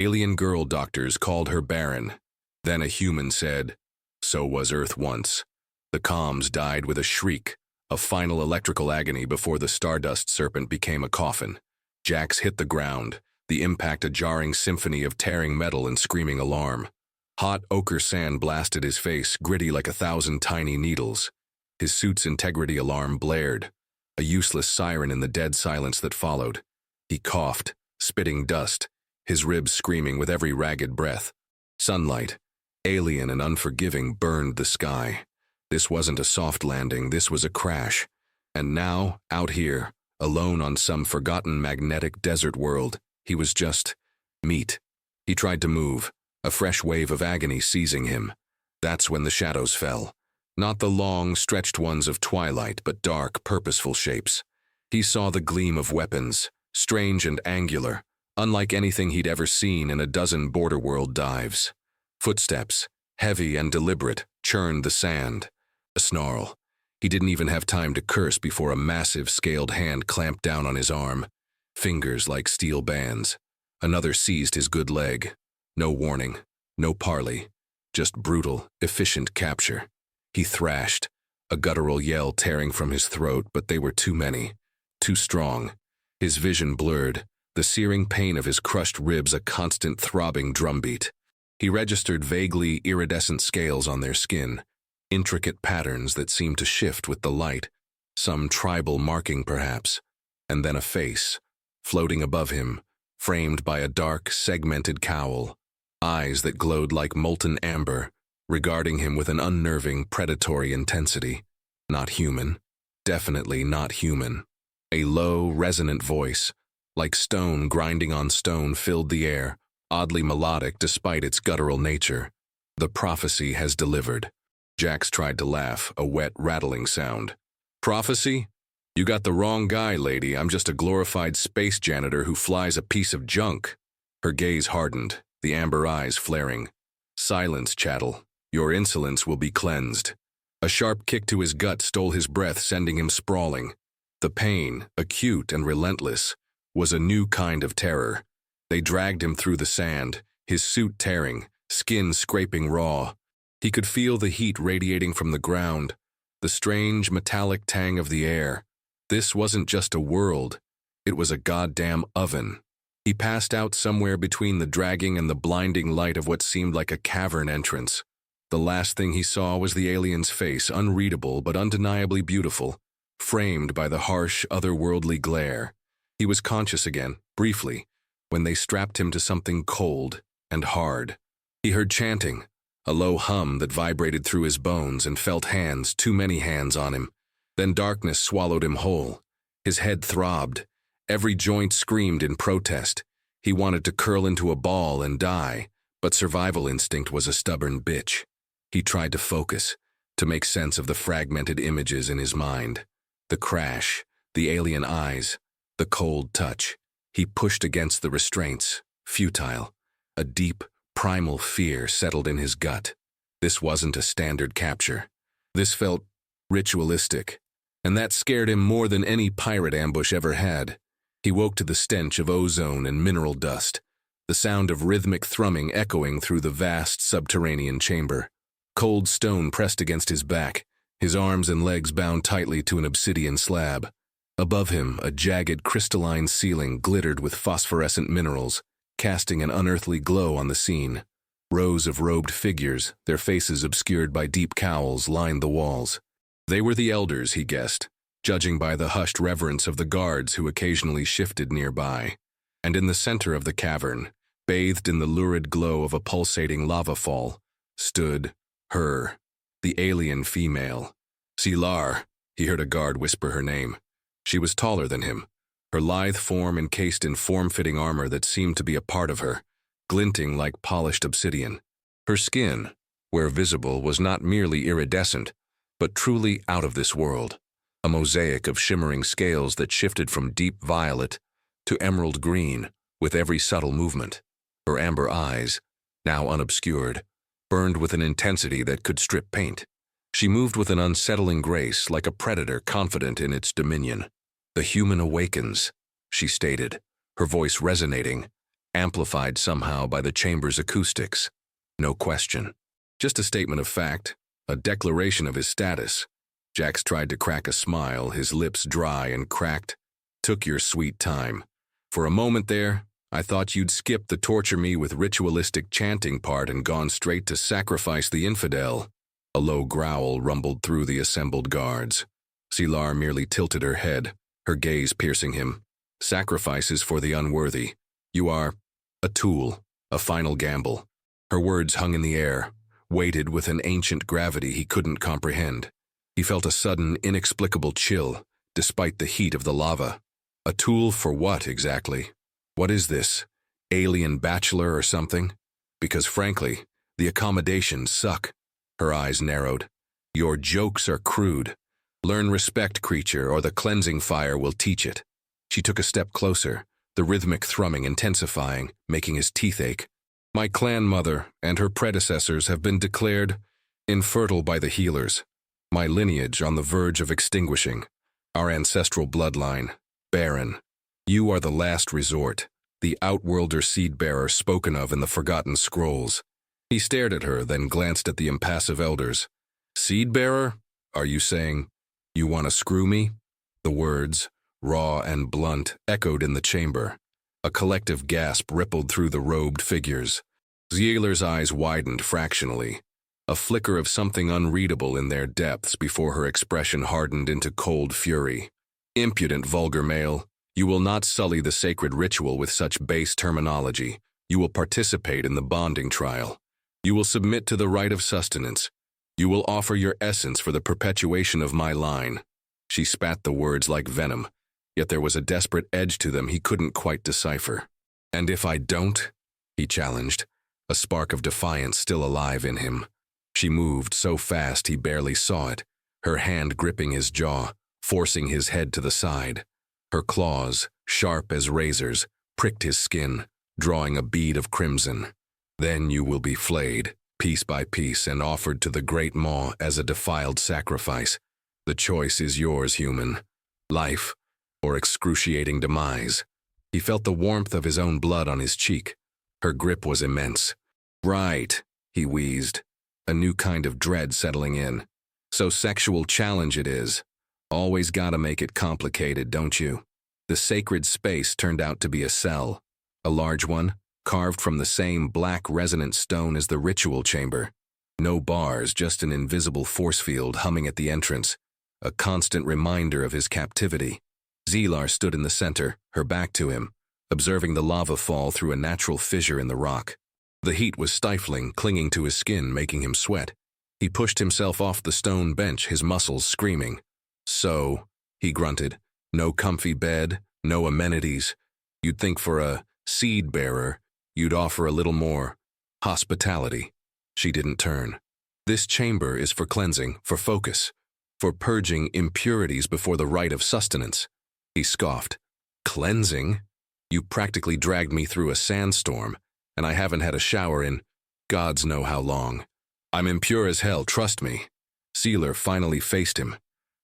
Alien girl doctors called her Barren. Then a human said, "So was Earth once." The comms died with a shriek, a final electrical agony before the Stardust Serpent became a coffin. Jax hit the ground, the impact a jarring symphony of tearing metal and screaming alarm. Hot ochre sand blasted his face, gritty like 1,000 tiny needles. His suit's integrity alarm blared, a useless siren in the dead silence that followed. He coughed, spitting dust, his ribs screaming with every ragged breath. Sunlight, alien and unforgiving, burned the sky. This wasn't a soft landing, this was a crash. And now, out here, alone on some forgotten magnetic desert world, he was just meat. He tried to move, a fresh wave of agony seizing him. That's when the shadows fell. Not the long, stretched ones of twilight, but dark, purposeful shapes. He saw the gleam of weapons, strange and angular, unlike anything he'd ever seen in a dozen border world dives. Footsteps, heavy and deliberate, churned the sand. A snarl. He didn't even have time to curse before a massive, scaled hand clamped down on his arm, fingers like steel bands. Another seized his good leg. No warning, no parley, just brutal, efficient capture. He thrashed, a guttural yell tearing from his throat, but they were too many, too strong. His vision blurred, the searing pain of his crushed ribs a constant throbbing drumbeat. He registered vaguely iridescent scales on their skin, intricate patterns that seemed to shift with the light, some tribal marking perhaps, and then a face, floating above him, framed by a dark, segmented cowl, eyes that glowed like molten amber, regarding him with an unnerving, predatory intensity. Not human. Definitely not human. A low, resonant voice, like stone grinding on stone, filled the air, oddly melodic despite its guttural nature. The prophecy has delivered. Jax tried to laugh, a wet, rattling sound. Prophecy? You got the wrong guy, lady. I'm just a glorified space janitor who flies a piece of junk. Her gaze hardened, the amber eyes flaring. Silence, chattel. Your insolence will be cleansed. A sharp kick to his gut stole his breath, sending him sprawling. The pain, acute and relentless, was a new kind of terror. They dragged him through the sand, his suit tearing, skin scraping raw. He could feel the heat radiating from the ground, the strange metallic tang of the air. This wasn't just a world, it was a goddamn oven. He passed out somewhere between the dragging and the blinding light of what seemed like a cavern entrance. The last thing he saw was the alien's face, unreadable but undeniably beautiful, framed by the harsh, otherworldly glare. He was conscious again, briefly, when they strapped him to something cold and hard. He heard chanting, a low hum that vibrated through his bones, and felt hands, too many hands on him. Then darkness swallowed him whole. His head throbbed. Every joint screamed in protest. He wanted to curl into a ball and die, but survival instinct was a stubborn bitch. He tried to focus, to make sense of the fragmented images in his mind. The crash, the alien eyes, the cold touch. He pushed against the restraints, futile. A deep, primal fear settled in his gut. This wasn't a standard capture. This felt ritualistic, and that scared him more than any pirate ambush ever had. He woke to the stench of ozone and mineral dust, the sound of rhythmic thrumming echoing through the vast subterranean chamber. Cold stone pressed against his back, his arms and legs bound tightly to an obsidian slab. Above him, a jagged crystalline ceiling glittered with phosphorescent minerals, casting an unearthly glow on the scene. Rows of robed figures, their faces obscured by deep cowls, lined the walls. They were the elders, he guessed, judging by the hushed reverence of the guards who occasionally shifted nearby. And in the center of the cavern, bathed in the lurid glow of a pulsating lava fall, stood her, the alien female. Silar, he heard a guard whisper her name. She was taller than him, her lithe form encased in form-fitting armor that seemed to be a part of her, glinting like polished obsidian. Her skin, where visible, was not merely iridescent, but truly out of this world, a mosaic of shimmering scales that shifted from deep violet to emerald green with every subtle movement. Her amber eyes, now unobscured, burned with an intensity that could strip paint. She moved with an unsettling grace, like a predator confident in its dominion. "The human awakens," she stated, her voice resonating, amplified somehow by the chamber's acoustics. No question. Just a statement of fact, a declaration of his status. Jax tried to crack a smile, his lips dry and cracked. Took your sweet time. For a moment there, I thought you'd skip the torture me with ritualistic chanting part and gone straight to sacrifice the infidel. A low growl rumbled through the assembled guards. Zilar merely tilted her head, her gaze piercing him. Sacrifices for the unworthy. You are a tool, a final gamble. Her words hung in the air, weighted with an ancient gravity he couldn't comprehend. He felt a sudden, inexplicable chill, despite the heat of the lava. A tool for what, exactly? What is this? Alien bachelor or something? Because frankly, the accommodations suck. Her eyes narrowed. Your jokes are crude. Learn respect, creature, or the cleansing fire will teach it. She took a step closer, the rhythmic thrumming intensifying, making his teeth ache. My clan mother and her predecessors have been declared infertile by the healers. My lineage on the verge of extinguishing. Our ancestral bloodline, Barren. You are the last resort, the outworlder seed-bearer spoken of in the forgotten scrolls. He stared at her, then glanced at the impassive elders. Seed-bearer? Are you saying, you want to screw me? The words, raw and blunt, echoed in the chamber. A collective gasp rippled through the robed figures. Zieler's eyes widened fractionally, a flicker of something unreadable in their depths before her expression hardened into cold fury. Impudent vulgar male, you will not sully the sacred ritual with such base terminology. You will participate in the bonding trial. You will submit to the rite of sustenance. You will offer your essence for the perpetuation of my line. She spat the words like venom, yet there was a desperate edge to them he couldn't quite decipher. And if I don't? He challenged, a spark of defiance still alive in him. She moved so fast he barely saw it, her hand gripping his jaw, forcing his head to the side. Her claws, sharp as razors, pricked his skin, drawing a bead of crimson. Then you will be flayed, piece by piece, and offered to the Great Maw as a defiled sacrifice. The choice is yours, human. Life, or excruciating demise. He felt the warmth of his own blood on his cheek. Her grip was immense. Right, he wheezed, a new kind of dread settling in. So sexual challenge it is. Always gotta make it complicated, don't you? The sacred space turned out to be a cell. A large one, carved from the same black resonant stone as the ritual chamber. No bars, just an invisible force field humming at the entrance, a constant reminder of his captivity. Zilar stood in the center, her back to him, observing the lava fall through a natural fissure in the rock. The heat was stifling, clinging to his skin, making him sweat. He pushed himself off the stone bench, his muscles screaming. So, he grunted, no comfy bed, no amenities. You'd think for a seed-bearer, you'd offer a little more hospitality. She didn't turn. This chamber is for cleansing, for focus, for purging impurities before the rite of sustenance. He scoffed. Cleansing? You practically dragged me through a sandstorm, and I haven't had a shower in gods know how long. I'm impure as hell, trust me. Sealer finally faced him,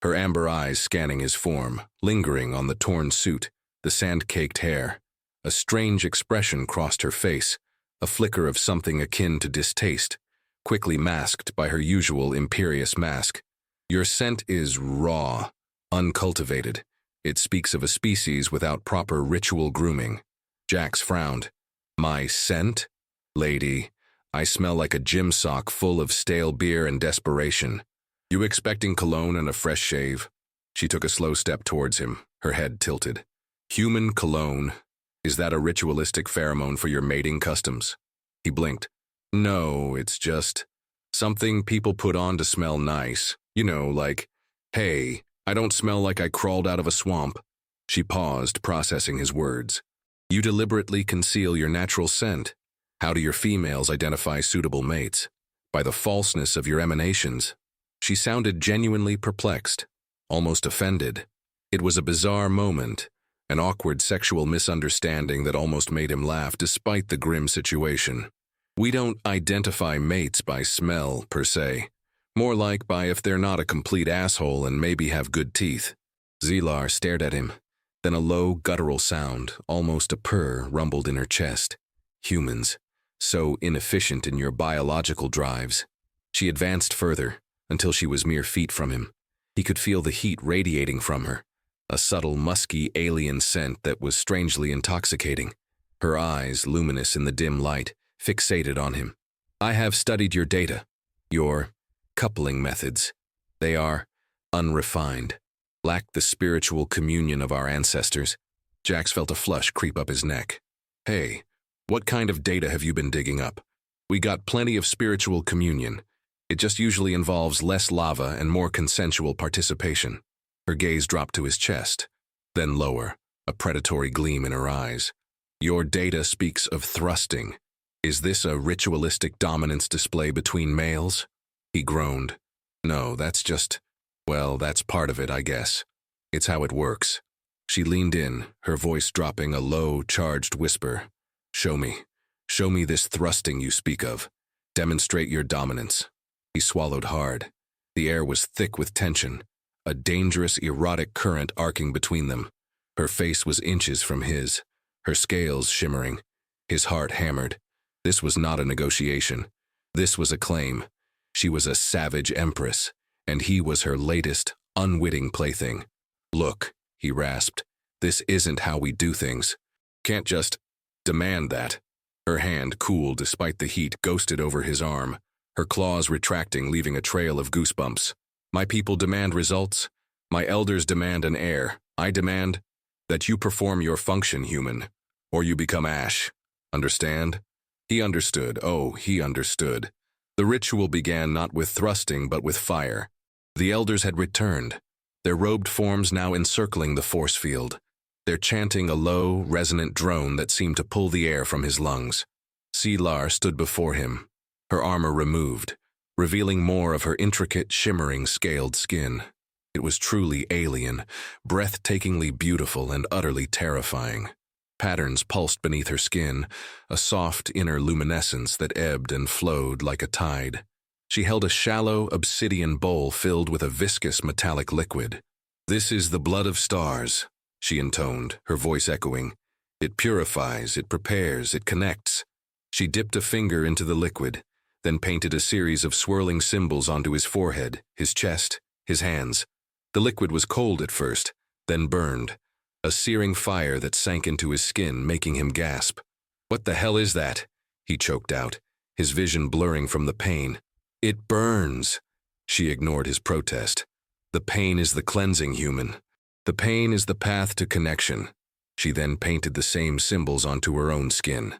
her amber eyes scanning his form, lingering on the torn suit, the sand-caked hair. A strange expression crossed her face, a flicker of something akin to distaste, quickly masked by her usual imperious mask. Your scent is raw, uncultivated. It speaks of a species without proper ritual grooming. Jax frowned. My scent? Lady, I smell like a gym sock full of stale beer and desperation. You expecting cologne and a fresh shave? She took a slow step towards him, her head tilted. Human cologne. Is that a ritualistic pheromone for your mating customs? He blinked. No, it's just something people put on to smell nice. You know, like, hey, I don't smell like I crawled out of a swamp. She paused, processing his words. You deliberately conceal your natural scent. How do your females identify suitable mates? By the falseness of your emanations. She sounded genuinely perplexed, almost offended. It was a bizarre moment, an awkward sexual misunderstanding that almost made him laugh despite the grim situation. We don't identify mates by smell, per se. More like by if they're not a complete asshole and maybe have good teeth. Zilar stared at him. Then a low, guttural sound, almost a purr, rumbled in her chest. Humans, so inefficient in your biological drives. She advanced further, until she was mere feet from him. He could feel the heat radiating from her, a subtle, musky alien scent that was strangely intoxicating. Her eyes, luminous in the dim light, fixated on him. I have studied your data, your coupling methods. They are unrefined, lack the spiritual communion of our ancestors. Jax felt a flush creep up his neck. Hey, what kind of data have you been digging up? We got plenty of spiritual communion. It just usually involves less lava and more consensual participation. Her gaze dropped to his chest, then lower, a predatory gleam in her eyes. Your data speaks of thrusting. Is this a ritualistic dominance display between males? He groaned. No, that's part of it, I guess. It's how it works. She leaned in, her voice dropping a low, charged whisper. Show me this thrusting you speak of. Demonstrate your dominance. He swallowed hard. The air was thick with tension, a dangerous, erotic current arcing between them. Her face was inches from his, her scales shimmering, his heart hammered. This was not a negotiation. This was a claim. She was a savage empress, and he was her latest, unwitting plaything. Look, he rasped, this isn't how we do things. Can't just demand that. Her hand, cool despite the heat, ghosted over his arm, her claws retracting, leaving a trail of goosebumps. My people demand results. My elders demand an heir. I demand that you perform your function, human, or you become ash. Understand? He understood. Oh, he understood. The ritual began not with thrusting, but with fire. The elders had returned, their robed forms now encircling the force field. They're chanting a low, resonant drone that seemed to pull the air from his lungs. Selar stood before him, her armor removed, revealing more of her intricate, shimmering, scaled skin. It was truly alien, breathtakingly beautiful and utterly terrifying. Patterns pulsed beneath her skin, a soft inner luminescence that ebbed and flowed like a tide. She held a shallow, obsidian bowl filled with a viscous metallic liquid. This is the blood of stars, she intoned, her voice echoing. It purifies, it prepares, it connects. She dipped a finger into the liquid, then painted a series of swirling symbols onto his forehead, his chest, his hands. The liquid was cold at first, then burned, a searing fire that sank into his skin, making him gasp. What the hell is that? He choked out, his vision blurring from the pain. It burns. She ignored his protest. The pain is the cleansing, human. The pain is the path to connection. She then painted the same symbols onto her own skin,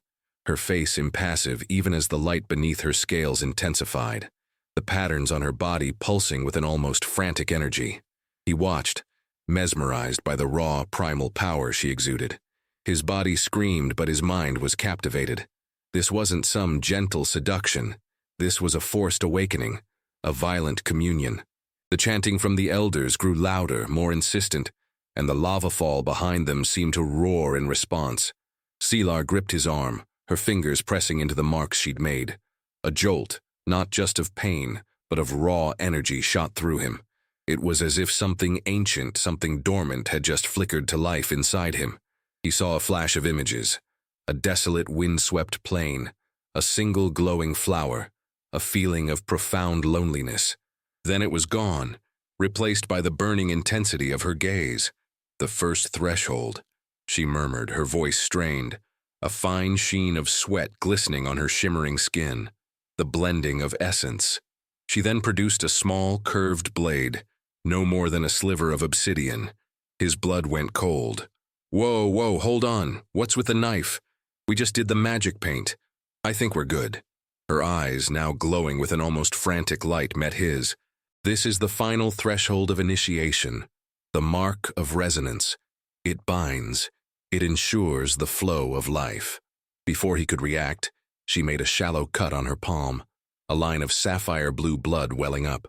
her face impassive even as the light beneath her scales intensified, the patterns on her body pulsing with an almost frantic energy. He watched, mesmerized by the raw, primal power she exuded. His body screamed, but his mind was captivated. This wasn't some gentle seduction. This was a forced awakening, a violent communion. The chanting from the elders grew louder, more insistent, and the lava fall behind them seemed to roar in response. Selar gripped his arm, her fingers pressing into the marks she'd made. A jolt, not just of pain, but of raw energy shot through him. It was as if something ancient, something dormant had just flickered to life inside him. He saw a flash of images, a desolate wind-swept plain, a single glowing flower, a feeling of profound loneliness. Then it was gone, replaced by the burning intensity of her gaze. The first threshold, she murmured, her voice strained, a fine sheen of sweat glistening on her shimmering skin. The blending of essence. She then produced a small, curved blade, no more than a sliver of obsidian. His blood went cold. Whoa, hold on. What's with the knife? We just did the magic paint. I think we're good. Her eyes, now glowing with an almost frantic light, met his. This is the final threshold of initiation, the mark of resonance. It binds. It ensures the flow of life. Before he could react, she made a shallow cut on her palm, a line of sapphire blue blood welling up.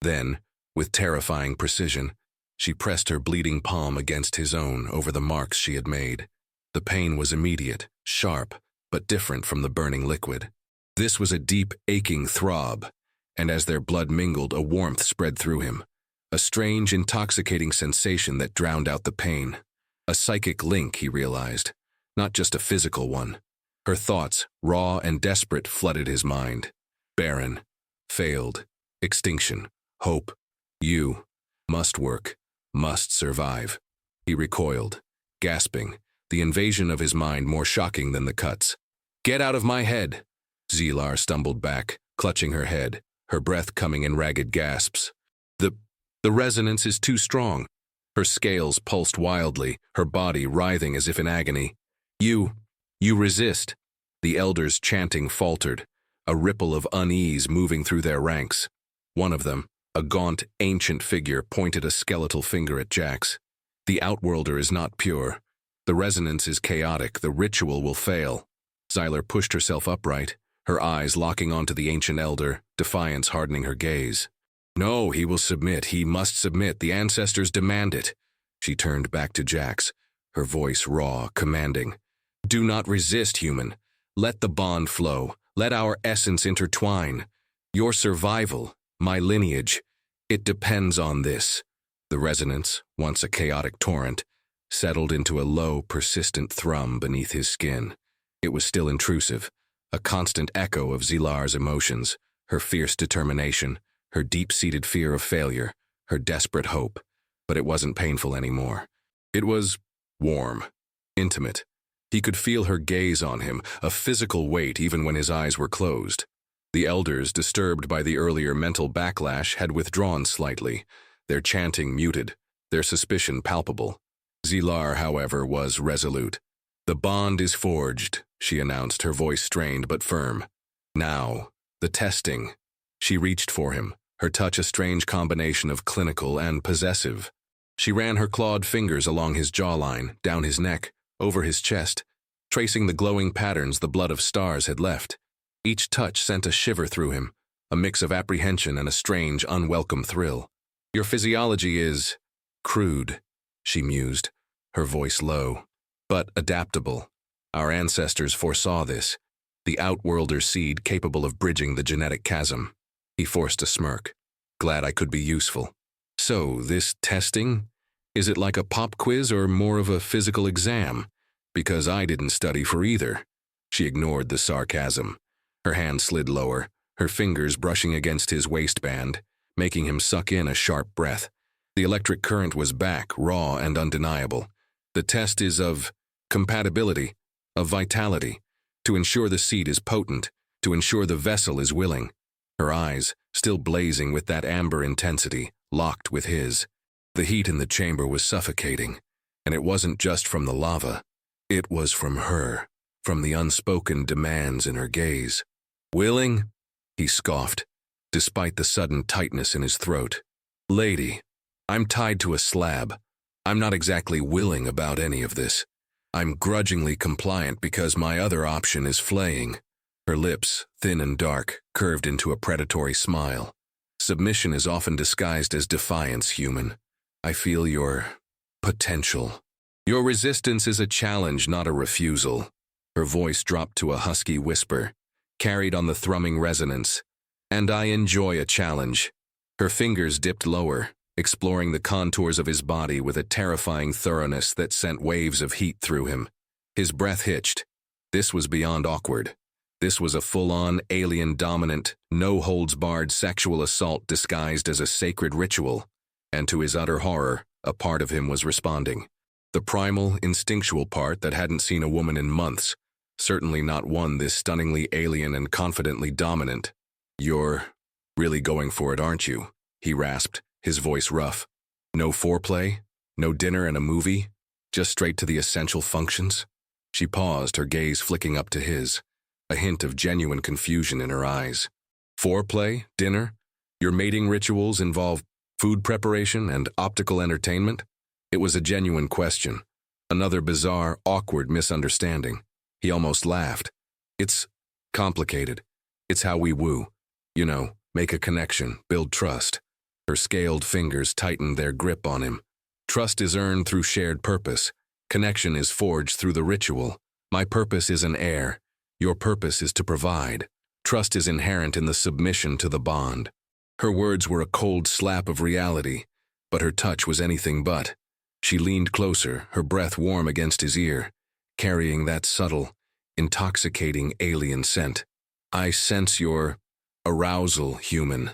Then, with terrifying precision, she pressed her bleeding palm against his own over the marks she had made. The pain was immediate, sharp, but different from the burning liquid. This was a deep, aching throb, and as their blood mingled, a warmth spread through him, a strange, intoxicating sensation that drowned out the pain. A psychic link, he realized, not just a physical one. Her thoughts, raw and desperate, flooded his mind. Barren. Failed. Extinction. Hope. You. Must work. Must survive. He recoiled, gasping, the invasion of his mind more shocking than the cuts. "Get out of my head!" Zilar stumbled back, clutching her head, her breath coming in ragged gasps. The resonance is too strong." Her scales pulsed wildly, her body writhing as if in agony. You resist." The elders' chanting faltered, a ripple of unease moving through their ranks. One of them, a gaunt, ancient figure, pointed a skeletal finger at Jax. "The Outworlder is not pure. The resonance is chaotic. The ritual will fail." Zyler pushed herself upright, her eyes locking onto the ancient elder, defiance hardening her gaze. "No, he will submit. He must submit. The ancestors demand it." She turned back to Jax, her voice raw, commanding. "Do not resist, human. Let the bond flow. Let our essence intertwine. Your survival, my lineage, it depends on this." The resonance, once a chaotic torrent, settled into a low, persistent thrum beneath his skin. It was still intrusive, a constant echo of Zilar's emotions, her fierce determination, her deep-seated fear of failure, her desperate hope. But it wasn't painful anymore. It was warm, intimate. He could feel her gaze on him, a physical weight even when his eyes were closed. The elders, disturbed by the earlier mental backlash, had withdrawn slightly, their chanting muted, their suspicion palpable. Zilar, however, was resolute. "The bond is forged," she announced, her voice strained but firm. "Now, the testing." She reached for him, her touch a strange combination of clinical and possessive. She ran her clawed fingers along his jawline, down his neck, over his chest, tracing the glowing patterns the blood of stars had left. Each touch sent a shiver through him, a mix of apprehension and a strange, unwelcome thrill. "Your physiology is crude," she mused, her voice low, "but adaptable. Our ancestors foresaw this, the Outworlder seed capable of bridging the genetic chasm." He forced a smirk. "Glad I could be useful." "So, this testing? Is it like a pop quiz or more of a physical exam? Because I didn't study for either." She ignored the sarcasm. Her hand slid lower, her fingers brushing against his waistband, making him suck in a sharp breath. The electric current was back, raw and undeniable. "The test is of compatibility, of vitality, to ensure the seed is potent, to ensure the vessel is willing." Her eyes, still blazing with that amber intensity, locked with his. The heat in the chamber was suffocating, and it wasn't just from the lava. It was from her, from the unspoken demands in her gaze. "Willing?" he scoffed, despite the sudden tightness in his throat. "Lady, I'm tied to a slab. I'm not exactly willing about any of this. I'm grudgingly compliant because my other option is flaying." Her lips, thin and dark, curved into a predatory smile. "Submission is often disguised as defiance, human. I feel your potential. Your resistance is a challenge, not a refusal." Her voice dropped to a husky whisper, carried on the thrumming resonance. "And I enjoy a challenge." Her fingers dipped lower, exploring the contours of his body with a terrifying thoroughness that sent waves of heat through him. His breath hitched. This was beyond awkward. This was a full-on, alien-dominant, no-holds-barred sexual assault disguised as a sacred ritual. And to his utter horror, a part of him was responding. The primal, instinctual part that hadn't seen a woman in months, certainly not one this stunningly alien and confidently dominant. "You're really going for it, aren't you?" he rasped, his voice rough. "No foreplay? No dinner and a movie? Just straight to the essential functions?" She paused, her gaze flicking up to his, a hint of genuine confusion in her eyes. "Foreplay? Dinner? Your mating rituals involve food preparation and optical entertainment?" It was a genuine question, another bizarre, awkward misunderstanding. He almost laughed. "It's complicated. It's how we woo. You know, make a connection, build trust." Her scaled fingers tightened their grip on him. "Trust is earned through shared purpose. Connection is forged through the ritual. My purpose is an heir. Your purpose is to provide. Trust is inherent in the submission to the bond." Her words were a cold slap of reality, but her touch was anything but. She leaned closer, her breath warm against his ear, carrying that subtle, intoxicating alien scent. I sense your arousal, human.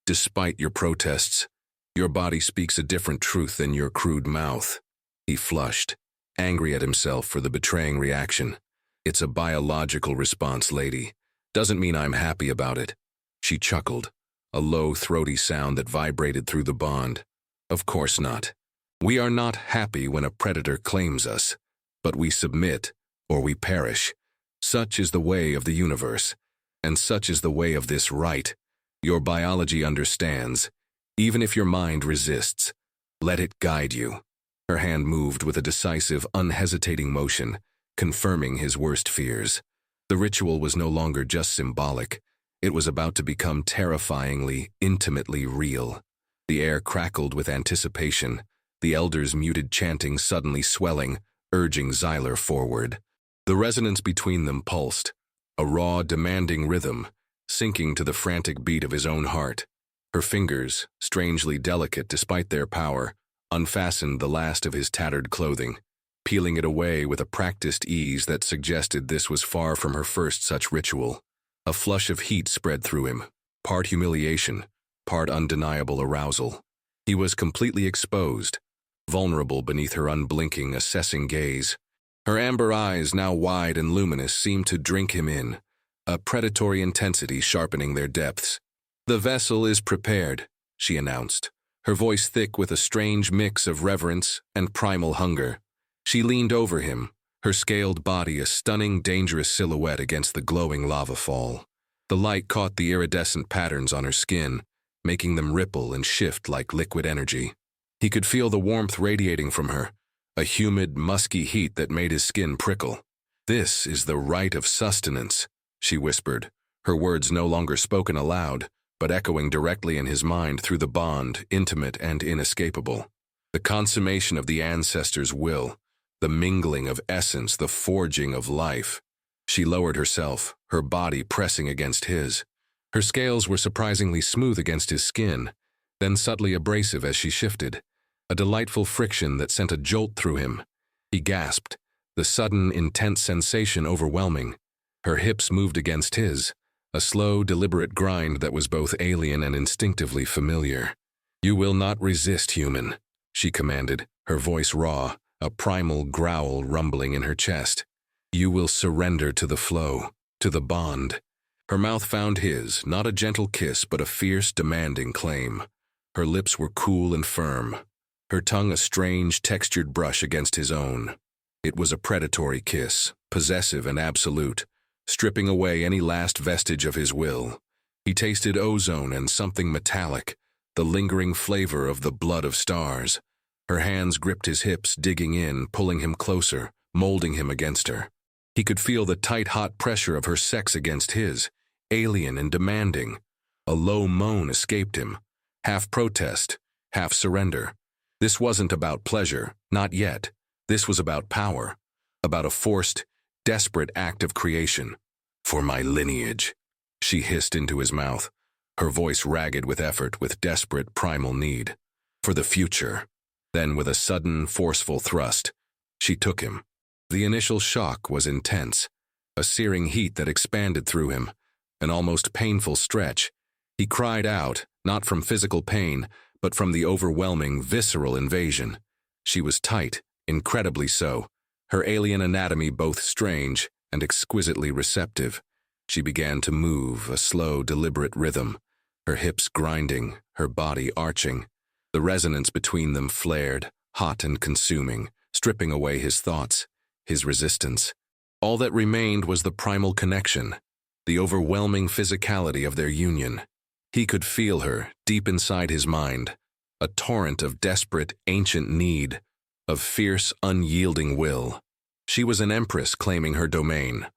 Despite your protests, your body speaks a different truth than your crude mouth. He flushed, angry at himself for the betraying reaction. It's a biological response, lady. Doesn't mean I'm happy about it. She chuckled, a low, throaty sound that vibrated through the bond. Of course not. We are not happy when a predator claims us, but we submit or we perish. Such is the way of the universe, and such is the way of this right. Your biology understands, even if your mind resists. Let it guide you. Her hand moved with a decisive, unhesitating motion, confirming his worst fears. The ritual was no longer just symbolic. It was about to become terrifyingly, intimately real. The air crackled with anticipation, the elders' muted chanting suddenly swelling, urging Xyler forward. The resonance between them pulsed, a raw, demanding rhythm, sinking to the frantic beat of his own heart. Her fingers, strangely delicate despite their power, unfastened the last of his tattered clothing, peeling it away with a practiced ease that suggested this was far from her first such ritual. A flush of heat spread through him, part humiliation, part undeniable arousal. He was completely exposed, vulnerable beneath her unblinking, assessing gaze. Her amber eyes, now wide and luminous, seemed to drink him in, a predatory intensity sharpening their depths. "The vessel is prepared," she announced, her voice thick with a strange mix of reverence and primal hunger. She leaned over him, her scaled body a stunning, dangerous silhouette against the glowing lava fall. The light caught the iridescent patterns on her skin, making them ripple and shift like liquid energy. He could feel the warmth radiating from her, a humid, musky heat that made his skin prickle. "This is the rite of sustenance," she whispered, her words no longer spoken aloud, but echoing directly in his mind through the bond, intimate and inescapable. The consummation of the ancestors' will, the mingling of essence, the forging of life. She lowered herself, her body pressing against his. Her scales were surprisingly smooth against his skin, then subtly abrasive as she shifted, a delightful friction that sent a jolt through him. He gasped, the sudden, intense sensation overwhelming. Her hips moved against his, a slow, deliberate grind that was both alien and instinctively familiar. "You will not resist, human," she commanded, her voice raw, a primal growl rumbling in her chest. "You will surrender to the flow, to the bond." Her mouth found his, not a gentle kiss, but a fierce, demanding claim. Her lips were cool and firm, her tongue a strange, textured brush against his own. It was a predatory kiss, possessive and absolute, stripping away any last vestige of his will. He tasted ozone and something metallic, the lingering flavor of the blood of stars. Her hands gripped his hips, digging in, pulling him closer, molding him against her. He could feel the tight, hot pressure of her sex against his, alien and demanding. A low moan escaped him, half protest, half surrender. This wasn't about pleasure, not yet. This was about power, about a forced, desperate act of creation. "For my lineage," she hissed into his mouth, her voice ragged with effort, with desperate, primal need. "For the future." Then, with a sudden, forceful thrust, she took him. The initial shock was intense, a searing heat that expanded through him, an almost painful stretch. He cried out, not from physical pain, but from the overwhelming, visceral invasion. She was tight, incredibly so, her alien anatomy both strange and exquisitely receptive. She began to move, a slow, deliberate rhythm, her hips grinding, her body arching. The resonance between them flared, hot and consuming, stripping away his thoughts, his resistance. All that remained was the primal connection, the overwhelming physicality of their union. He could feel her, deep inside his mind, a torrent of desperate, ancient need, of fierce, unyielding will. She was an empress claiming her domain,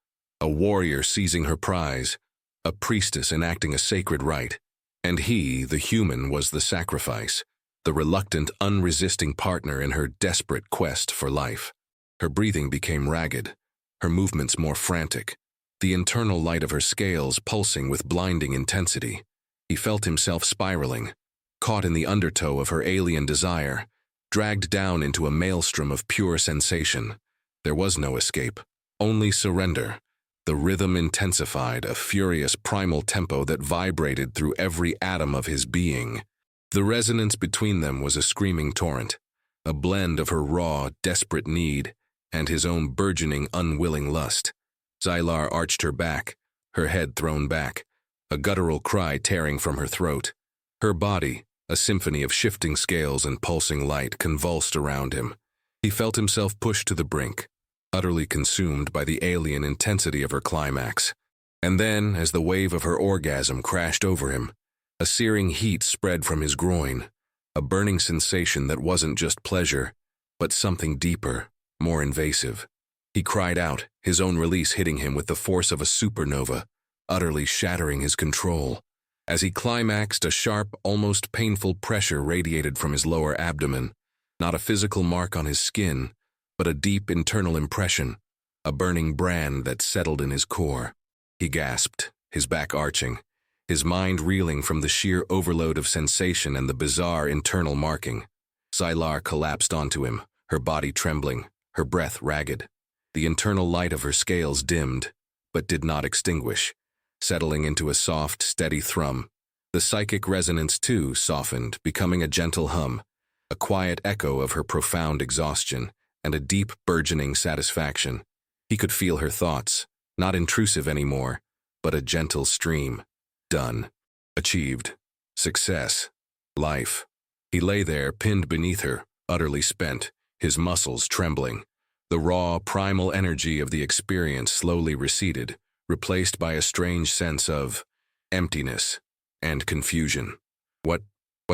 a warrior seizing her prize, a priestess enacting a sacred rite. And he, the human, was the sacrifice, the reluctant, unresisting partner in her desperate quest for life. Her breathing became ragged, her movements more frantic, the internal light of her scales pulsing with blinding intensity. He felt himself spiraling, caught in the undertow of her alien desire, dragged down into a maelstrom of pure sensation. There was no escape, only surrender. The rhythm intensified, a furious primal tempo that vibrated through every atom of his being. The resonance between them was a screaming torrent, a blend of her raw, desperate need and his own burgeoning, unwilling lust. Xylar arched her back, her head thrown back, a guttural cry tearing from her throat. Her body, a symphony of shifting scales and pulsing light, convulsed around him. He felt himself pushed to the brink, utterly consumed by the alien intensity of her climax. And then, as the wave of her orgasm crashed over him, a searing heat spread from his groin, a burning sensation that wasn't just pleasure, but something deeper, more invasive. He cried out, his own release hitting him with the force of a supernova, utterly shattering his control. As he climaxed, a sharp, almost painful pressure radiated from his lower abdomen, not a physical mark on his skin, but a deep internal impression, a burning brand that settled in his core. He gasped, his back arching, his mind reeling from the sheer overload of sensation and the bizarre internal marking. Xylar collapsed onto him, her body trembling, her breath ragged. The internal light of her scales dimmed, but did not extinguish, settling into a soft, steady thrum. The psychic resonance, too, softened, becoming a gentle hum, a quiet echo of her profound exhaustion and a deep, burgeoning satisfaction. He could feel her thoughts, not intrusive anymore, but a gentle stream. Done. Achieved. Success. Life. He lay there, pinned beneath her, utterly spent, his muscles trembling. The raw, primal energy of the experience slowly receded, replaced by a strange sense of emptiness and confusion. What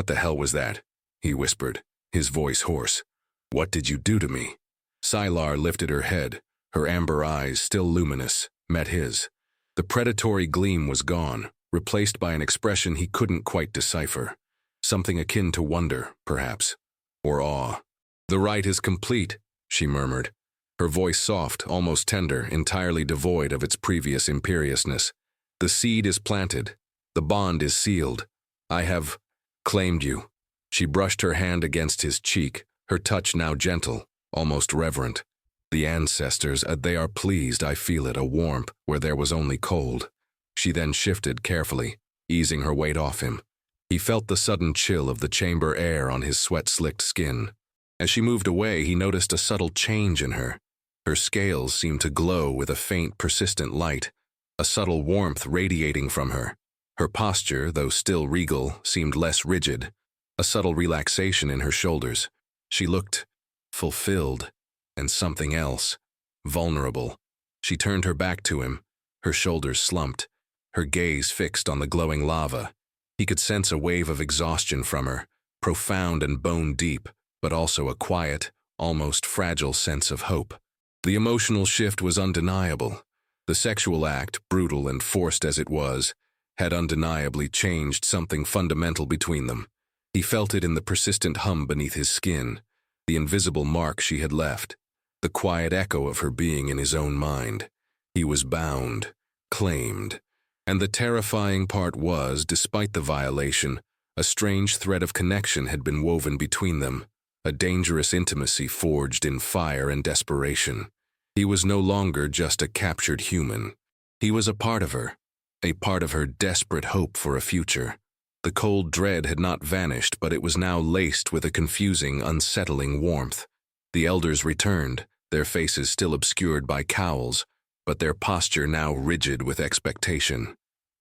the hell was that? He whispered, his voice hoarse. What did you do to me? Xylar lifted her head, her amber eyes, still luminous, met his. The predatory gleam was gone, replaced by an expression he couldn't quite decipher. Something akin to wonder, perhaps, or awe. The rite is complete, she murmured, her voice soft, almost tender, entirely devoid of its previous imperiousness. The seed is planted. The bond is sealed. I have claimed you. She brushed her hand against his cheek, her touch now gentle, almost reverent. The ancestors, they are pleased, I feel it, a warmth where there was only cold. She then shifted carefully, easing her weight off him. He felt the sudden chill of the chamber air on his sweat-slicked skin. As she moved away, he noticed a subtle change in her. Her scales seemed to glow with a faint, persistent light, a subtle warmth radiating from her. Her posture, though still regal, seemed less rigid, a subtle relaxation in her shoulders. She looked fulfilled, and something else, vulnerable. She turned her back to him, her shoulders slumped, her gaze fixed on the glowing lava. He could sense a wave of exhaustion from her, profound and bone-deep, but also a quiet, almost fragile sense of hope. The emotional shift was undeniable. The sexual act, brutal and forced as it was, had undeniably changed something fundamental between them. He felt it in the persistent hum beneath his skin, the invisible mark she had left, the quiet echo of her being in his own mind. He was bound, claimed, and the terrifying part was, despite the violation, a strange thread of connection had been woven between them, a dangerous intimacy forged in fire and desperation. He was no longer just a captured human. He was a part of her desperate hope for a future. The cold dread had not vanished, but it was now laced with a confusing, unsettling warmth. The elders returned, their faces still obscured by cowls, but their posture now rigid with expectation.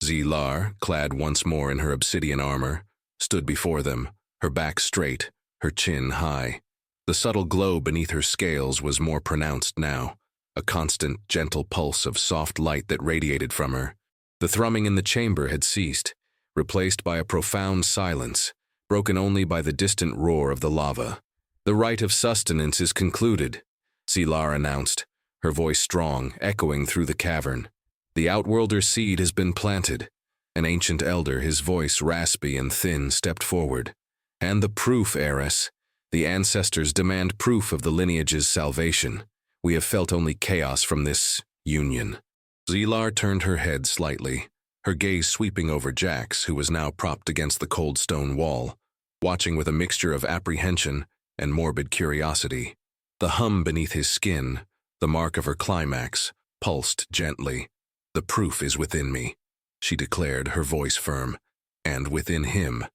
Xylar, clad once more in her obsidian armor, stood before them, her back straight, her chin high. The subtle glow beneath her scales was more pronounced now, a constant, gentle pulse of soft light that radiated from her. The thrumming in the chamber had ceased, replaced by a profound silence, broken only by the distant roar of the lava. The rite of sustenance is concluded, Xylar announced, her voice strong, echoing through the cavern. The Outworlder seed has been planted. An ancient elder, his voice raspy and thin, stepped forward. And the proof, heiress. The ancestors demand proof of the lineage's salvation. We have felt only chaos from this union. Xylar turned her head slightly, her gaze sweeping over Jax, who was now propped against the cold stone wall, watching with a mixture of apprehension and morbid curiosity. The hum beneath his skin, the mark of her climax, pulsed gently. "The proof is within me," she declared, her voice firm. "And within him."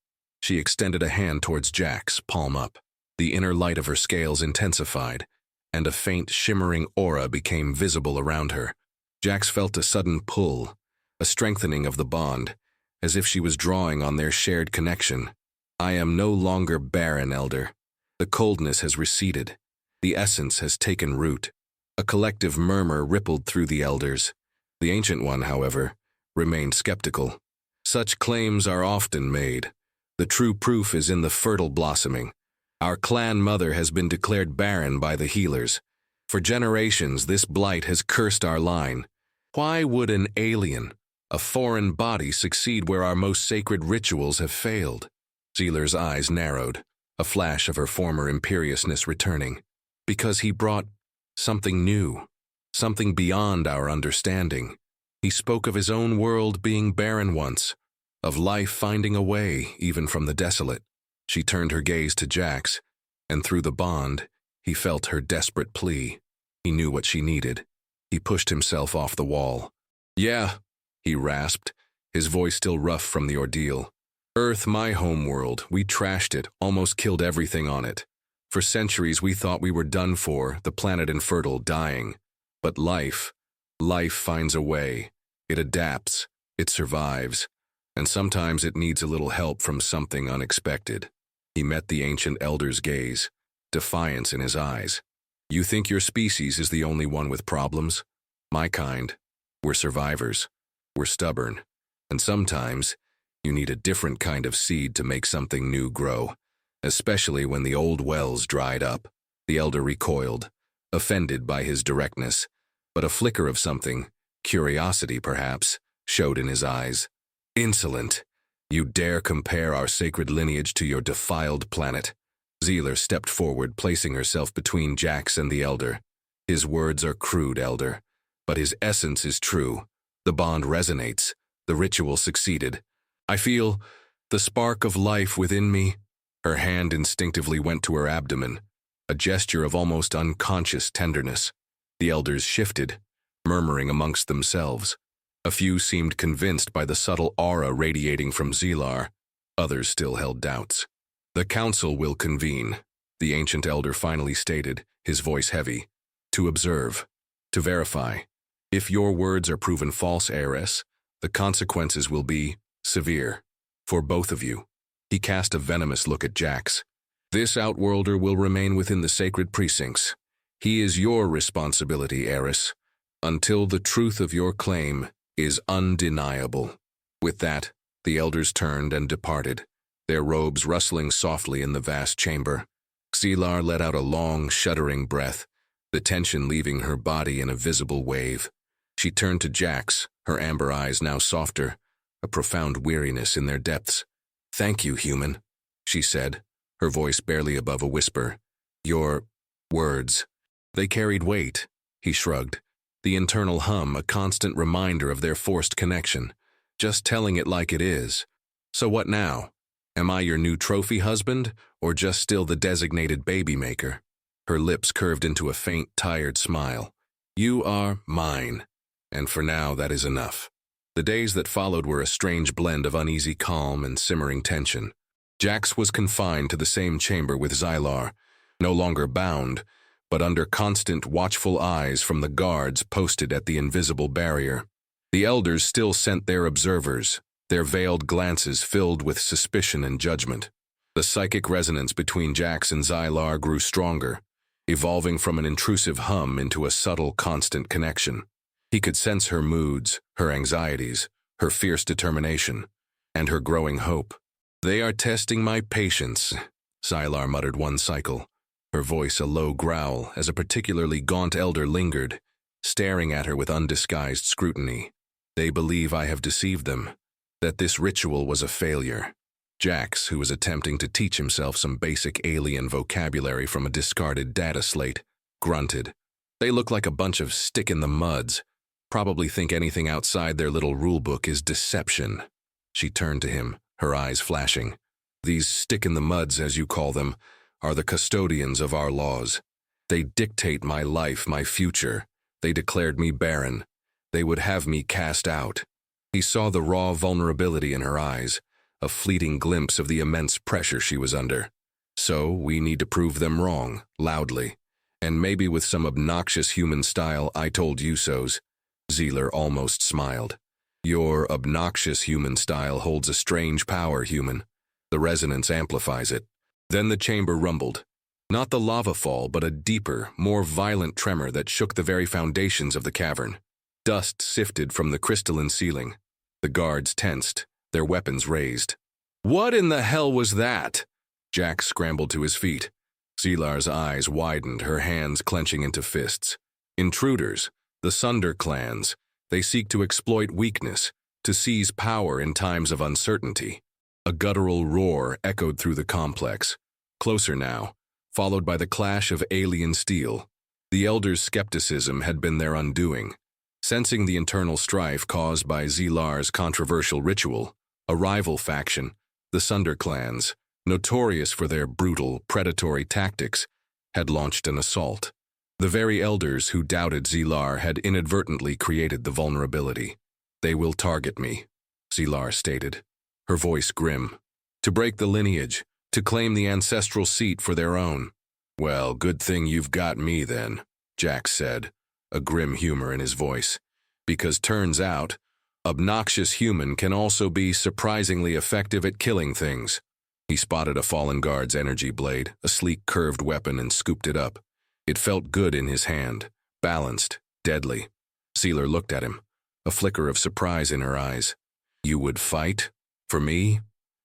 She extended a hand towards Jax, palm up. The inner light of her scales intensified, and a faint, shimmering aura became visible around her. Jax felt a sudden pull, a strengthening of the bond, as if she was drawing on their shared connection. "I am no longer Barren, Elder. The coldness has receded. The essence has taken root." A collective murmur rippled through the elders. The Ancient One, however, remained skeptical. "Such claims are often made. The true proof is in the fertile blossoming. Our clan mother has been declared barren by the healers. For generations, this blight has cursed our line. Why would an alien, a foreign body, succeed where our most sacred rituals have failed?" Zealer's eyes narrowed, a flash of her former imperiousness returning. "Because he brought something new, something beyond our understanding. He spoke of his own world being barren once, of life finding a way even from the desolate." She turned her gaze to Jax, and through the bond, he felt her desperate plea. He knew what she needed. He pushed himself off the wall. "Yeah," he rasped, his voice still rough from the ordeal. "Earth, my homeworld, we trashed it, almost killed everything on it. For centuries we thought we were done for, the planet infertile, dying. But life finds a way. It adapts, it survives, and sometimes it needs a little help from something unexpected." He met the ancient elder's gaze, defiance in his eyes. "You think your species is the only one with problems? My kind, we're survivors. We're stubborn. And sometimes you need a different kind of seed to make something new grow, especially when the old wells dried up." The elder recoiled, offended by his directness, but a flicker of something, curiosity perhaps, showed in his eyes. "Insolent! You dare compare our sacred lineage to your defiled planet?" Zealer stepped forward, placing herself between Jax and the elder. "His words are crude, Elder, but his essence is true. The bond resonates. The ritual succeeded. I feel the spark of life within me." Her hand instinctively went to her abdomen, a gesture of almost unconscious tenderness. The elders shifted, murmuring amongst themselves. A few seemed convinced by the subtle aura radiating from Zealar. Others still held doubts. "The council will convene," the ancient elder finally stated, his voice heavy. "To observe, to verify. If your words are proven false, heiress, the consequences will be severe. For both of you." He cast a venomous look at Jax. "This outworlder will remain within the sacred precincts. He is your responsibility, heiress, until the truth of your claim is undeniable." With that, the elders turned and departed, their robes rustling softly in the vast chamber. Zealar let out a long, shuddering breath, the tension leaving her body in a visible wave. She turned to Jax, her amber eyes now softer, a profound weariness in their depths. "Thank you, human," she said, her voice barely above a whisper. "Your words, they carried weight." He shrugged, the internal hum a constant reminder of their forced connection. "Just telling it like it is. So what now? Am I your new trophy husband, or just still the designated baby maker?" Her lips curved into a faint, tired smile. "You are mine, and for now that is enough." The days that followed were a strange blend of uneasy calm and simmering tension. Jax was confined to the same chamber with Zealar, no longer bound, but under constant watchful eyes from the guards posted at the invisible barrier. The elders still sent their observers, their veiled glances filled with suspicion and judgment. The psychic resonance between Jax and Zealar grew stronger, evolving from an intrusive hum into a subtle, constant connection. He could sense her moods, her anxieties, her fierce determination, and her growing hope. "They are testing my patience," Zealar muttered one cycle, her voice a low growl as a particularly gaunt elder lingered, staring at her with undisguised scrutiny. "They believe I have deceived them, that this ritual was a failure." Jax, who was attempting to teach himself some basic alien vocabulary from a discarded data slate, grunted. "They look like a bunch of stick-in-the-muds. Probably think anything outside their little rulebook is deception." She turned to him, her eyes flashing. "These stick-in-the-muds, as you call them, are the custodians of our laws. They dictate my life, my future. They declared me barren. They would have me cast out. He saw the raw vulnerability in her eyes, a fleeting glimpse of the immense pressure she was under. So we need to prove them wrong, loudly. And maybe with some obnoxious human style, I told you so's. Zealer almost smiled. Your obnoxious human style holds a strange power, human. The resonance amplifies it. Then the chamber rumbled. Not the lava fall, but a deeper, more violent tremor that shook the very foundations of the cavern. Dust sifted from the crystalline ceiling. The guards tensed, their weapons raised. What in the hell was that? Jack scrambled to his feet. Zealar's eyes widened, her hands clenching into fists. Intruders, the Sunder clans, they seek to exploit weakness, to seize power in times of uncertainty. A guttural roar echoed through the complex. Closer now, followed by the clash of alien steel. The elders' skepticism had been their undoing. Sensing the internal strife caused by Zealar's controversial ritual, a rival faction, the Sunder clans, notorious for their brutal, predatory tactics, had launched an assault. The very elders who doubted Zealar had inadvertently created the vulnerability. They will target me, Zealar stated, her voice grim. To break the lineage, to claim the ancestral seat for their own. Well, good thing you've got me then, Jack said, a grim humor in his voice. Because turns out, obnoxious human can also be surprisingly effective at killing things. He spotted a fallen guard's energy blade, a sleek curved weapon, and scooped it up. It felt good in his hand, balanced, deadly. Zealer looked at him, a flicker of surprise in her eyes. You would fight? For me?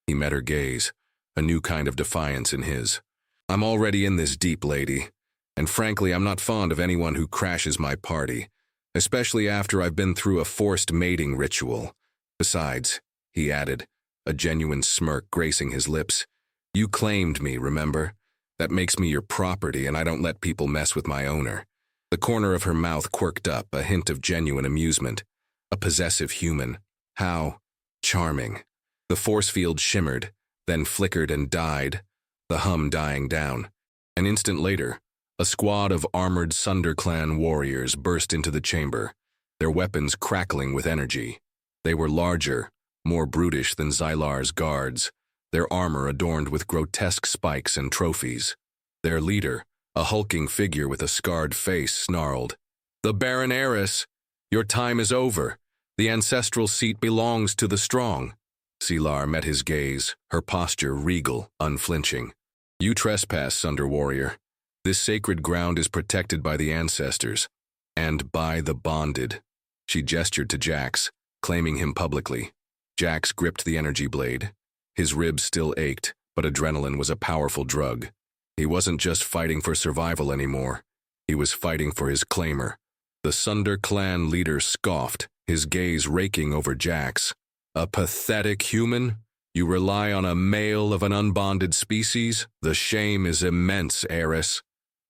He met her gaze, a new kind of defiance in his. I'm already in this deep, lady, and frankly I'm not fond of anyone who crashes my party, especially after I've been through a forced mating ritual. Besides, he added, a genuine smirk gracing his lips, you claimed me, remember? That makes me your property, and I don't let people mess with my owner. The corner of her mouth quirked up, a hint of genuine amusement. A possessive human. How charming. The force field shimmered, then flickered and died, the hum dying down. An instant later, a squad of armored Sunder clan warriors burst into the chamber, their weapons crackling with energy. They were larger, more brutish than Zealar's guards, their armor adorned with grotesque spikes and trophies. Their leader, a hulking figure with a scarred face, snarled, "The Barren heiress! Your time is over. The ancestral seat belongs to the strong." Zealar met his gaze, her posture regal, unflinching. You trespass, Sunder warrior. This sacred ground is protected by the ancestors, and by the bonded. She gestured to Jax, claiming him publicly. Jax gripped the energy blade. His ribs still ached, but adrenaline was a powerful drug. He wasn't just fighting for survival anymore. He was fighting for his claimer. The Sunder clan leader scoffed, his gaze raking over Jax. A pathetic human? You rely on a male of an unbonded species? The shame is immense, heiress.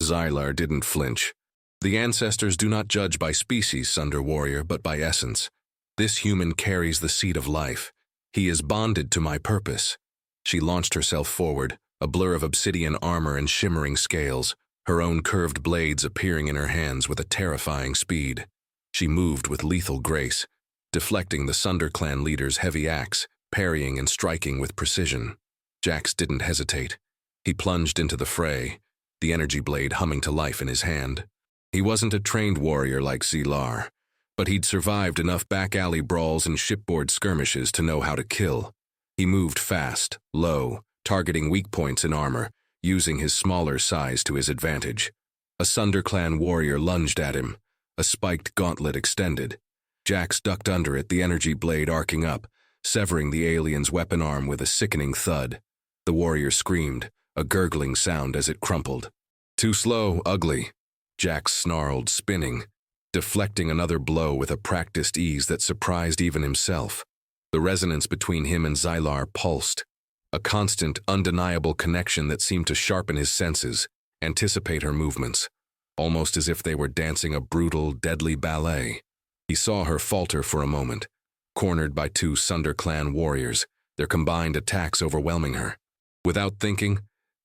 Zealar didn't flinch. The ancestors do not judge by species, Sunder warrior, but by essence. This human carries the seed of life. He is bonded to my purpose. She launched herself forward, a blur of obsidian armor and shimmering scales, her own curved blades appearing in her hands with a terrifying speed. She moved with lethal grace, deflecting the Sunder clan leader's heavy axe, parrying and striking with precision. Jax didn't hesitate. He plunged into the fray, the energy blade humming to life in his hand. He wasn't a trained warrior like Zealar, but he'd survived enough back-alley brawls and shipboard skirmishes to know how to kill. He moved fast, low, targeting weak points in armor, using his smaller size to his advantage. A Sunder clan warrior lunged at him, a spiked gauntlet extended. Jax ducked under it, the energy blade arcing up, severing the alien's weapon arm with a sickening thud. The warrior screamed, a gurgling sound as it crumpled. Too slow, ugly, Jax snarled, spinning, deflecting another blow with a practiced ease that surprised even himself. The resonance between him and Zealar pulsed, a constant, undeniable connection that seemed to sharpen his senses, anticipate her movements, almost as if they were dancing a brutal, deadly ballet. He saw her falter for a moment, cornered by two Sunder clan warriors, their combined attacks overwhelming her. Without thinking,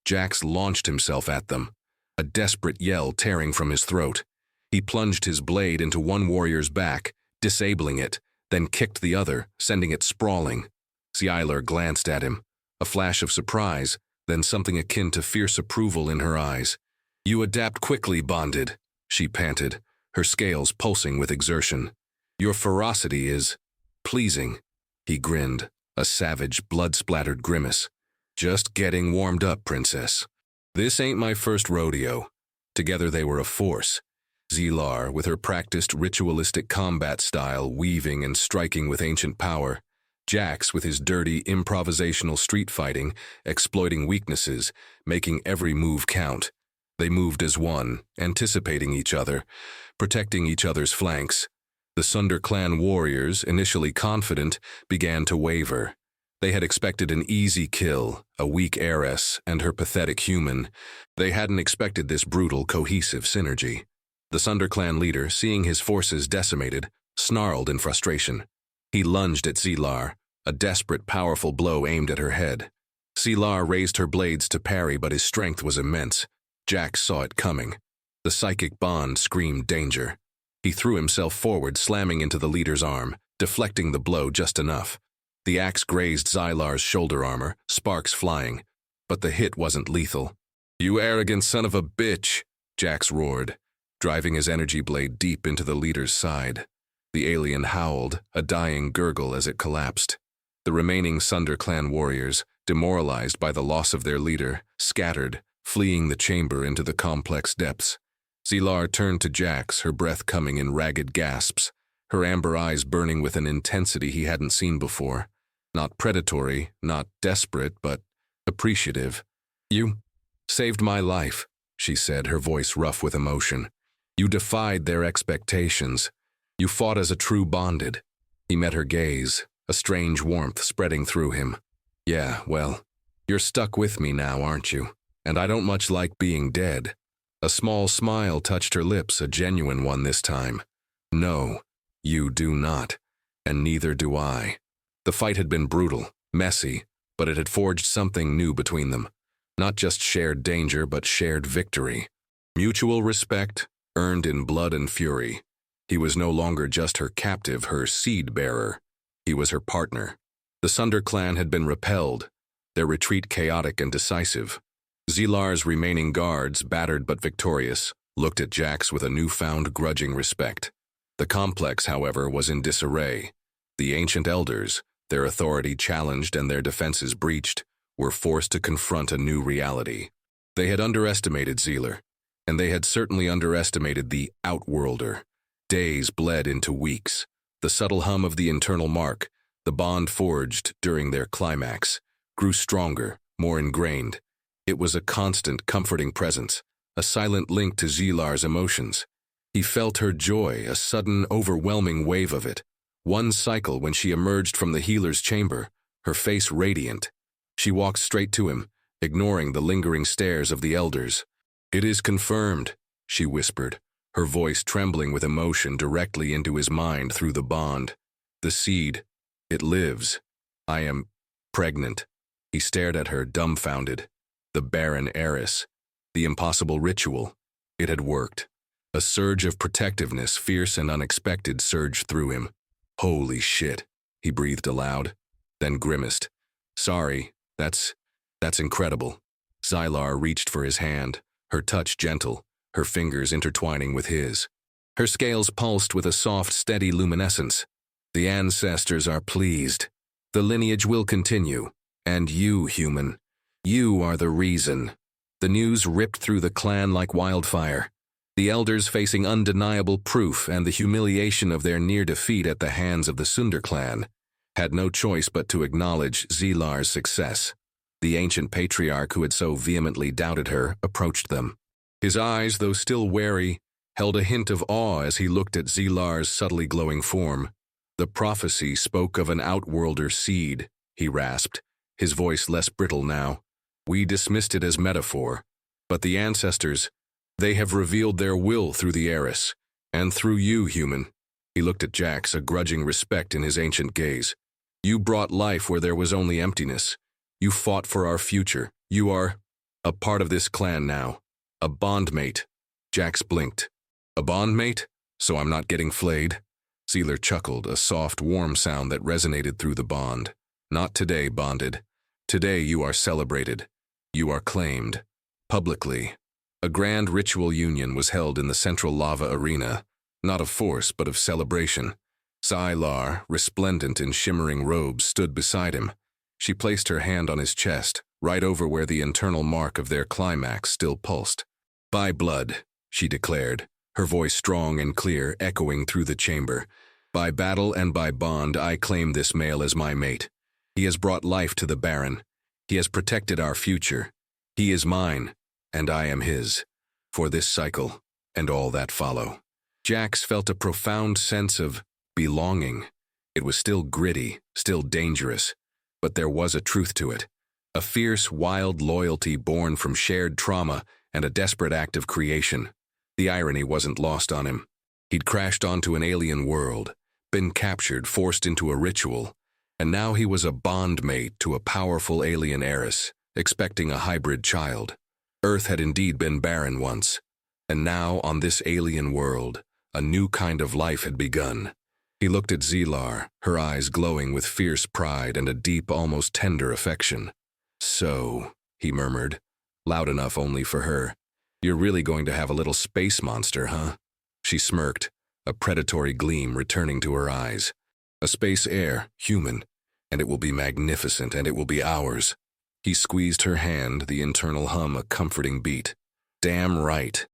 Jax launched himself at them, a desperate yell tearing from his throat. He plunged his blade into one warrior's back, disabling it, then kicked the other, sending it sprawling. Xylar glanced at him, a flash of surprise, then something akin to fierce approval in her eyes. "You adapt quickly, Bonded," she panted, her scales pulsing with exertion. "Your ferocity is pleasing." He grinned, a savage, blood-splattered grimace. "Just getting warmed up, Princess. This ain't my first rodeo." Together they were a force. Xylar, with her practiced ritualistic combat style, weaving and striking with ancient power. Jax, with his dirty, improvisational street fighting, exploiting weaknesses, making every move count. They moved as one, anticipating each other, protecting each other's flanks. The Sunder clan warriors, initially confident, began to waver. They had expected an easy kill, a weak heiress, and her pathetic human. They hadn't expected this brutal, cohesive synergy. The Sunder clan leader, seeing his forces decimated, snarled in frustration. He lunged at Xylar, a desperate, powerful blow aimed at her head. Xylar raised her blades to parry, but his strength was immense. Jax saw it coming. The psychic bond screamed danger. He threw himself forward, slamming into the leader's arm, deflecting the blow just enough. The axe grazed Xylar's shoulder armor, sparks flying, but the hit wasn't lethal. "You arrogant son of a bitch," Jax roared, driving his energy blade deep into the leader's side. The alien howled, a dying gurgle as it collapsed. The remaining Sunder clan warriors, demoralized by the loss of their leader, scattered, fleeing the chamber into the complex depths. Xylar turned to Jax, her breath coming in ragged gasps, her amber eyes burning with an intensity he hadn't seen before. Not predatory, not desperate, but appreciative. "You saved my life," she said, her voice rough with emotion. "You defied their expectations. You fought as a true Bonded." He met her gaze, a strange warmth spreading through him. "Yeah, well, you're stuck with me now, aren't you? And I don't much like being dead." A small smile touched her lips, a genuine one this time. "No, you do not, and neither do I." The fight had been brutal, messy, but it had forged something new between them. Not just shared danger, but shared victory. Mutual respect, earned in blood and fury. He was no longer just her captive, her seed-bearer. He was her partner. The Sunder clan had been repelled, their retreat chaotic and decisive. Xylar's remaining guards, battered but victorious, looked at Jax with a newfound grudging respect. The complex, however, was in disarray. The ancient elders, their authority challenged and their defenses breached, were forced to confront a new reality. They had underestimated Xylar, and they had certainly underestimated the Outworlder. Days bled into weeks. The subtle hum of the internal mark, the bond forged during their climax, grew stronger, more ingrained. It was a constant, comforting presence, a silent link to Xylar's emotions. He felt her joy, a sudden, overwhelming wave of it. One cycle when she emerged from the healer's chamber, her face radiant. She walked straight to him, ignoring the lingering stares of the elders. "It is confirmed," she whispered, her voice trembling with emotion directly into his mind through the bond. "The seed, it lives. I am pregnant." He stared at her, dumbfounded. The Barren heiress. The impossible ritual. It had worked. A surge of protectiveness, fierce and unexpected, surged through him. "Holy shit," he breathed aloud, then grimaced. "Sorry, that's incredible." Xylar reached for his hand, her touch gentle, her fingers intertwining with his. Her scales pulsed with a soft, steady luminescence. "The ancestors are pleased. The lineage will continue. And you, human, you are the reason." The news ripped through the clan like wildfire. The elders, facing undeniable proof and the humiliation of their near defeat at the hands of the Sunder clan, had no choice but to acknowledge Xylar's success. The ancient patriarch who had so vehemently doubted her approached them. His eyes, though still wary, held a hint of awe as he looked at Xylar's subtly glowing form. "The prophecy spoke of an Outworlder seed," he rasped, his voice less brittle now. "We dismissed it as metaphor, but the ancestors, they have revealed their will through the heiress, and through you, human." He looked at Jax, a grudging respect in his ancient gaze. "You brought life where there was only emptiness. You fought for our future. You are..." A part of this clan now. A bondmate. Jax blinked. A bondmate? So I'm not getting flayed? Sealer chuckled, a soft, warm sound that resonated through the bond. Not today, bonded. Today you are celebrated. You are claimed. Publicly. A grand ritual union was held in the central lava arena, not of force but of celebration. Sylar, resplendent in shimmering robes, stood beside him. She placed her hand on his chest, right over where the internal mark of their climax still pulsed. By blood, she declared, her voice strong and clear, echoing through the chamber. By battle and by bond, I claim this male as my mate. He has brought life to the Barren. He has protected our future. He is mine, and I am his, for this cycle and all that follow. Jax felt a profound sense of belonging. It was still gritty, still dangerous, but there was a truth to it. A fierce, wild loyalty born from shared trauma and a desperate act of creation. The irony wasn't lost on him. He'd crashed onto an alien world, been captured, forced into a ritual, and now he was a bondmate to a powerful alien heiress, expecting a hybrid child. Earth had indeed been barren once, and now, on this alien world, a new kind of life had begun. He looked at Sylar, her eyes glowing with fierce pride and a deep, almost tender affection. So, he murmured, loud enough only for her, you're really going to have a little space monster, huh? She smirked, a predatory gleam returning to her eyes. A space heir, human, and it will be magnificent, and it will be ours. He squeezed her hand, the internal hum a comforting beat. Damn right.